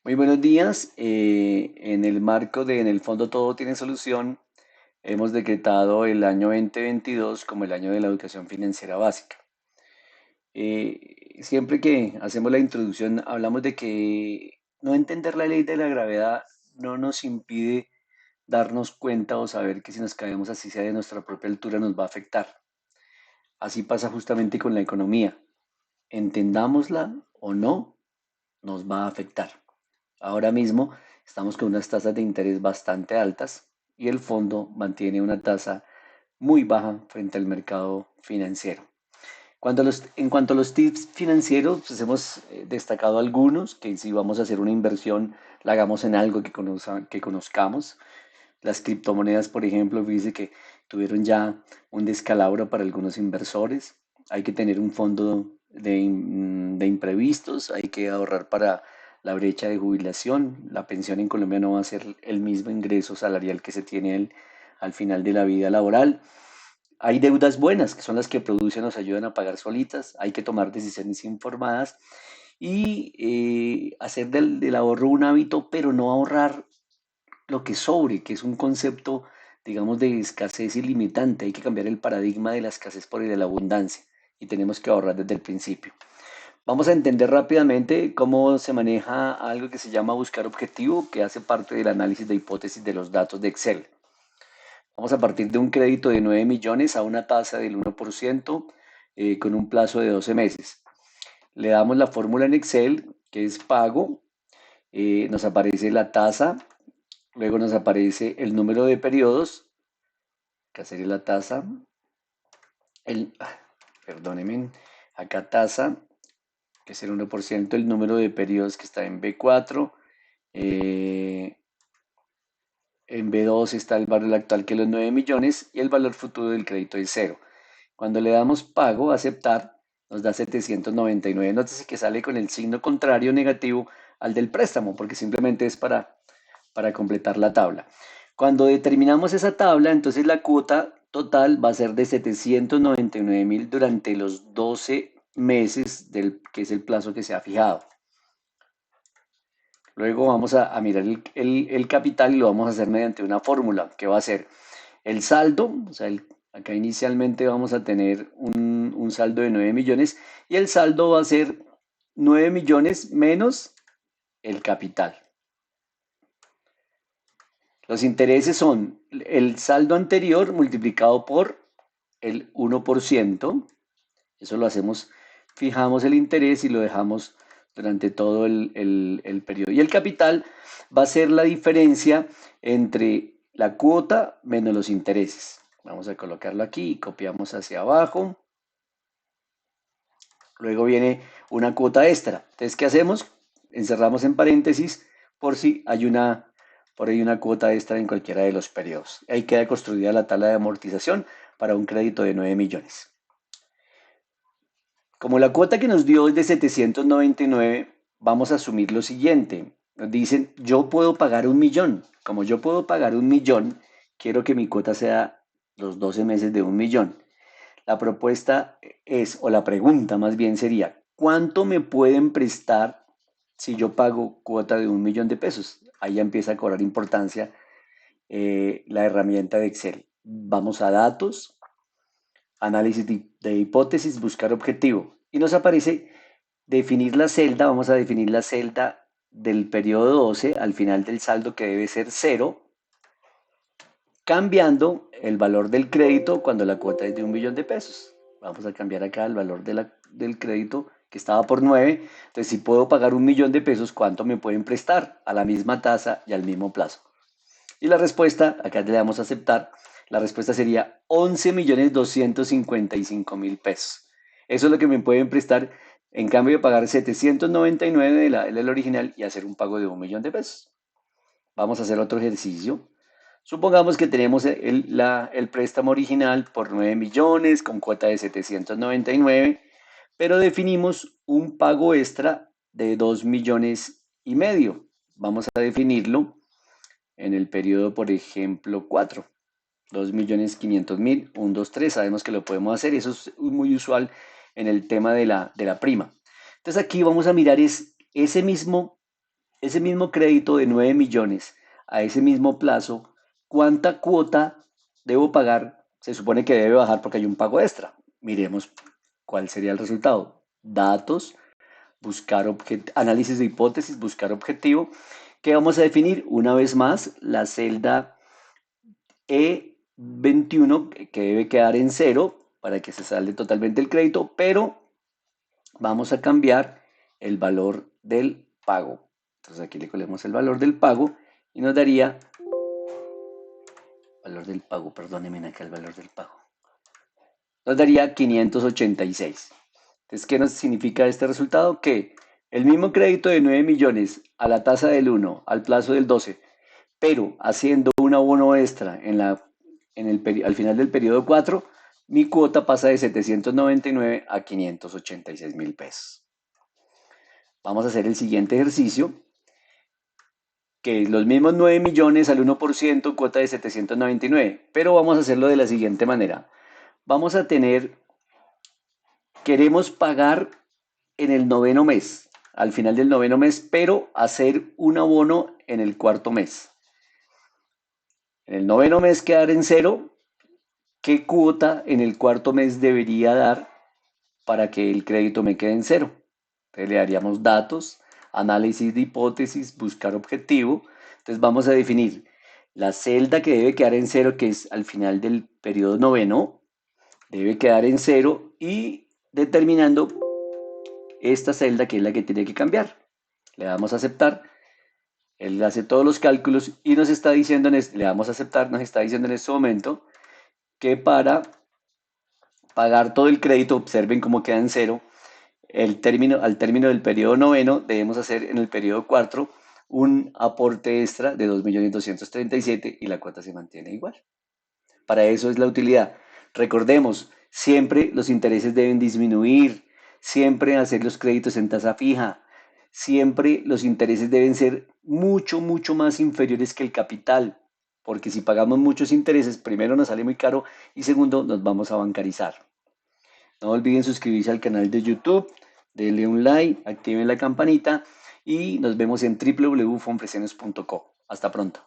Muy buenos días. En el marco de En el fondo todo tiene solución, hemos decretado el año 2022 como el año de la educación financiera básica. Siempre que hacemos la introducción hablamos de que no entender la ley de la gravedad no nos impide darnos cuenta o saber que si nos caemos así sea de nuestra propia altura nos va a afectar. Así pasa justamente con la economía. Entendámosla o no, nos va a afectar. Ahora mismo estamos con unas tasas de interés bastante altas y el fondo mantiene una tasa muy baja frente al mercado financiero. En cuanto a los tips financieros, pues hemos destacado algunos, que si vamos a hacer una inversión, la hagamos en algo que conozcamos. Las criptomonedas, por ejemplo, dice que tuvieron ya un descalabro para algunos inversores. Hay que tener un fondo de imprevistos, hay que ahorrar para la brecha de jubilación. La pensión en Colombia no va a ser el mismo ingreso salarial que se tiene al final de la vida laboral. Hay deudas buenas, que son las que producen, nos ayudan a pagar solitas. Hay que tomar decisiones informadas y hacer del ahorro un hábito, pero no ahorrar lo que sobre, que es un concepto, digamos, de escasez ilimitante. Hay que cambiar el paradigma de la escasez por el de la abundancia y tenemos que ahorrar desde el principio. Vamos a entender rápidamente cómo se maneja algo que se llama buscar objetivo, que hace parte del análisis de hipótesis de los datos de Excel. Vamos a partir de un crédito de 9 millones a una tasa del 1% con un plazo de 12 meses. Le damos la fórmula en Excel, que es pago, nos aparece la tasa. Luego nos aparece el número de periodos, que sería la tasa, el, perdónenme, acá tasa, que es el 1%, el número de periodos que está en B4, eh, en B2 está el valor actual que es los 9 millones y el valor futuro del crédito es cero. Cuando le damos pago, aceptar, nos da 799. Nótese que sale con el signo contrario negativo al del préstamo, porque simplemente es para completar la tabla. Cuando determinamos esa tabla, entonces la cuota total va a ser de 799.000 durante los 12 meses, que es el plazo que se ha fijado. Luego vamos a mirar el capital y lo vamos a hacer mediante una fórmula que va a ser el saldo, o sea, acá inicialmente vamos a tener un saldo de 9 millones y el saldo va a ser 9 millones menos el capital. Los intereses son el saldo anterior multiplicado por el 1%. Eso lo hacemos, fijamos el interés y lo dejamos durante todo el periodo. Y el capital va a ser la diferencia entre la cuota menos los intereses. Vamos a colocarlo aquí y copiamos hacia abajo. Luego viene una cuota extra. Entonces, ¿qué hacemos? Encerramos en paréntesis por si hay por ahí una cuota extra en cualquiera de los periodos. Ahí queda construida la tabla de amortización para un crédito de 9 millones. Como la cuota que nos dio es de 799, vamos a asumir lo siguiente. Nos dicen, yo puedo pagar 1 millón. Como yo puedo pagar 1 millón, quiero que mi cuota sea los 12 meses de 1 millón. La propuesta es, o la pregunta más bien sería, ¿cuánto me pueden prestar si yo pago cuota de 1 millón de pesos? Ahí ya empieza a cobrar importancia la herramienta de Excel. Vamos a datos, análisis de hipótesis, buscar objetivo. Y nos aparece definir la celda, vamos a definir la celda del periodo 12 al final del saldo que debe ser cero, cambiando el valor del crédito cuando la cuota es de 1 millón de pesos. Vamos a cambiar acá el valor del crédito que estaba por 9. Entonces, si puedo pagar 1 millón de pesos, ¿cuánto me pueden prestar? A la misma tasa y al mismo plazo. Y la respuesta, acá le damos a aceptar, la respuesta sería 11.255.000 pesos. Eso es lo que me pueden prestar en cambio de pagar 799 del original y hacer un pago de 1 millón de pesos. Vamos a hacer otro ejercicio. Supongamos que tenemos el préstamo original por 9 millones con cuota de 799, pero definimos un pago extra de 2,5 millones. Vamos a definirlo en el periodo, por ejemplo, 4. 2,500,000, 1, 2, 3. Sabemos que lo podemos hacer y eso es muy usual en el tema de la prima. Entonces aquí vamos a mirar ese mismo ese mismo crédito de 9 millones a ese mismo plazo, ¿cuánta cuota debo pagar? Se supone que debe bajar porque hay un pago extra. Miremos cuál sería el resultado. Datos, análisis de hipótesis, buscar objetivo. ¿Qué vamos a definir? Una vez más, la celda E21 que debe quedar en cero para que se salde totalmente el crédito, pero vamos a cambiar el valor del pago. Entonces aquí le colocamos el valor del pago y nos daría, valor del pago, perdónenme acá el valor del pago, nos daría 586. Entonces, ¿qué nos significa este resultado? Que el mismo crédito de 9 millones a la tasa del 1, al plazo del 12, pero haciendo un abono extra al final del periodo 4, mi cuota pasa de 799 a 586 mil pesos. Vamos a hacer el siguiente ejercicio, que los mismos 9 millones al 1%, cuota de 799, pero vamos a hacerlo de la siguiente manera. Vamos a tener, queremos pagar en el noveno mes, al final del noveno mes, pero hacer un abono en el cuarto mes. En el noveno mes quedar en cero, ¿qué cuota en el cuarto mes debería dar para que el crédito me quede en cero? Entonces le daríamos datos, análisis de hipótesis, buscar objetivo. Entonces vamos a definir la celda que debe quedar en cero, que es al final del periodo noveno, debe quedar en cero y determinando esta celda que es la que tiene que cambiar. Le damos a aceptar, él hace todos los cálculos y nos está diciendo, le damos a aceptar, nos está diciendo en este momento que para pagar todo el crédito, observen cómo queda en cero, al término del periodo noveno debemos hacer en el periodo cuarto un aporte extra de 2.237.000 y la cuota se mantiene igual. Para eso es la utilidad. Recordemos, siempre los intereses deben disminuir, siempre hacer los créditos en tasa fija, siempre los intereses deben ser mucho, mucho más inferiores que el capital, porque si pagamos muchos intereses, primero nos sale muy caro y segundo nos vamos a bancarizar. No olviden suscribirse al canal de YouTube, denle un like, activen la campanita y nos vemos en www.fonfresenos.co. Hasta pronto.